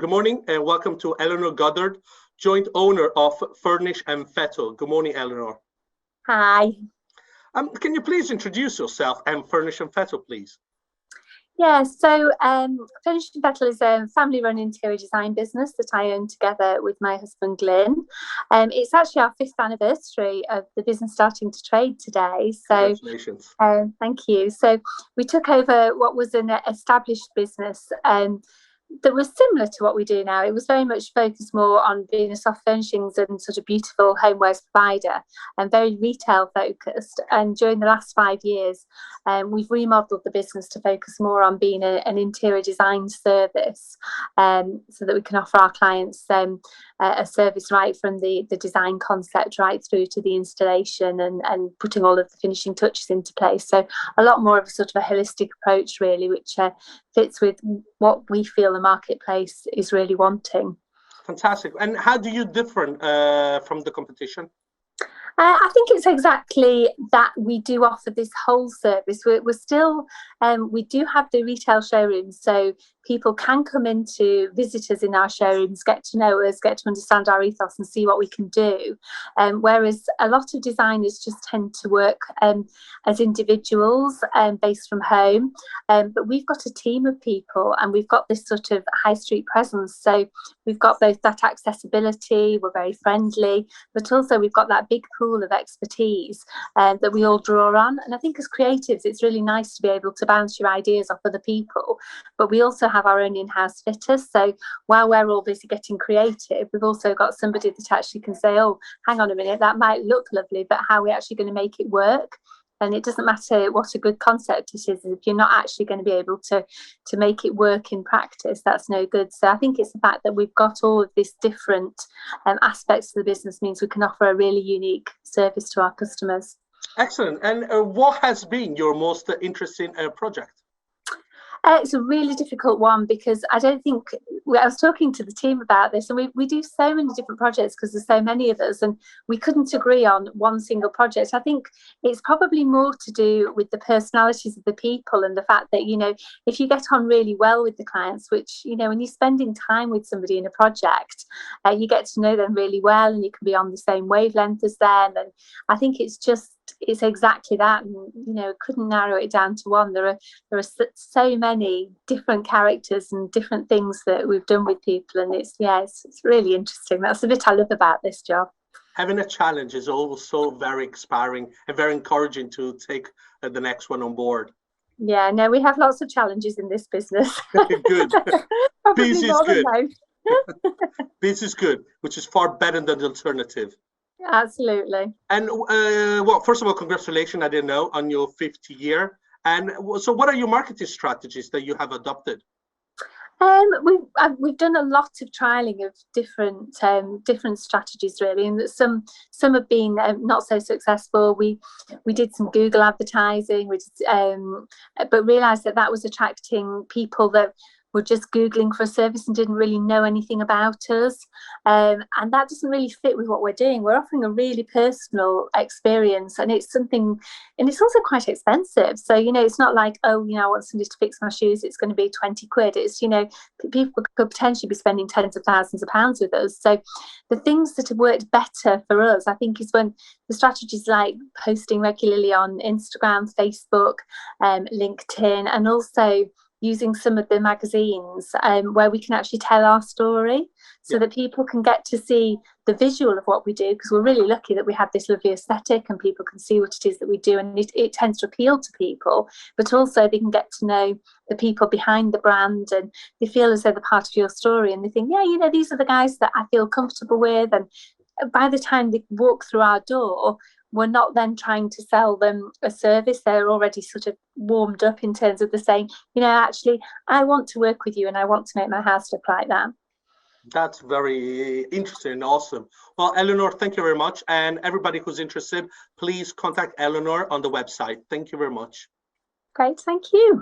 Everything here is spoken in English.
Good morning and welcome to Eleanor Goddard, joint owner of Furnish&fettle. Good morning, Eleanor. Hi. Can you please introduce yourself and Furnish&fettle, please? Yeah, so Furnish&fettle is a family-run interior design business that I own together with my husband, Glyn. It's actually our 5th anniversary of the business starting to trade today. So, congratulations. Thank you. So we took over what was an established business that was similar to what we do now. It was very much focused more on being a soft furnishings and sort of beautiful homewares provider and very retail focused. And during the last 5 years, we've remodeled the business to focus more on being an interior design service, so that we can offer our clients a service right from the design concept right through to the installation and putting all of the finishing touches into place. So a lot more of a sort of a holistic approach, really, which fits with what we feel the marketplace is really wanting. Fantastic. And how do you differ from the competition? I think it's exactly that. We do offer this whole service. We're still, we do have the retail showrooms, so people can come into visitors in our showrooms, get to know us, get to understand our ethos and see what we can do. Whereas a lot of designers just tend to work as individuals based from home. But we've got a team of people and we've got this sort of high street presence. So we've got both that accessibility, we're very friendly, but also we've got that big pool of expertise that we all draw on. And I think as creatives, it's really nice to be able to bounce your ideas off other people. But we also have our own in-house fitters. So while we're all busy getting creative, we've also got somebody that actually can say, oh, hang on a minute, that might look lovely, but how are we actually going to make it work? And it doesn't matter what a good concept it is, if you're not actually going to be able to make it work in practice, that's no good. So I think it's the fact that we've got all of these different aspects of the business means we can offer a really unique service to our customers. Excellent. And what has been your most interesting project? It's a really difficult one because I don't think, I was talking to the team about this, and we do so many different projects because there's so many of us, and we couldn't agree on one single project. I think it's probably more to do with the personalities of the people and the fact that, you know, if you get on really well with the clients, which, you know, when you're spending time with somebody in a project, you get to know them really well and you can be on the same wavelength as them. And I think it's exactly that, and you know, couldn't narrow it down to one. There are so many different characters and different things that we've done with people, and it's really interesting. That's the bit I love about this job. Having a challenge is also very inspiring and very encouraging to take the next one on board. Yeah, no, we have lots of challenges in this business. Good. Peace is good. Peace is good, which is far better than the alternative. Absolutely. And well, first of all, congratulations, I didn't know, on your 5th year. And so what are your marketing strategies that you have adopted? We've done a lot of trialing of different strategies, really, and some have been not so successful. We did some Google advertising, but realised that was attracting people that were just Googling for a service and didn't really know anything about us. And that doesn't really fit with what we're doing. We're offering a really personal experience, and it's also quite expensive. So, you know, it's not like, oh, you know, I want somebody to fix my shoes, it's going to be 20 quid. It's, you know, people could potentially be spending tens of thousands of pounds with us. So the things that have worked better for us, I think, is when the strategies like posting regularly on Instagram, Facebook, LinkedIn, and also using some of the magazines where we can actually tell our story so that people can get to see the visual of what we do, because we're really lucky that we have this lovely aesthetic and people can see what it is that we do, and it tends to appeal to people, but also they can get to know the people behind the brand and they feel as though they're part of your story, and they think, yeah, you know, these are the guys that I feel comfortable with. And by the time they walk through our door, we're not then trying to sell them a service. They're already sort of warmed up in terms of the saying, you know, actually, I want to work with you and I want to make my house look like that. That's very interesting and awesome. Well, Eleanor, thank you very much. And everybody who's interested, please contact Eleanor on the website. Thank you very much. Great, thank you.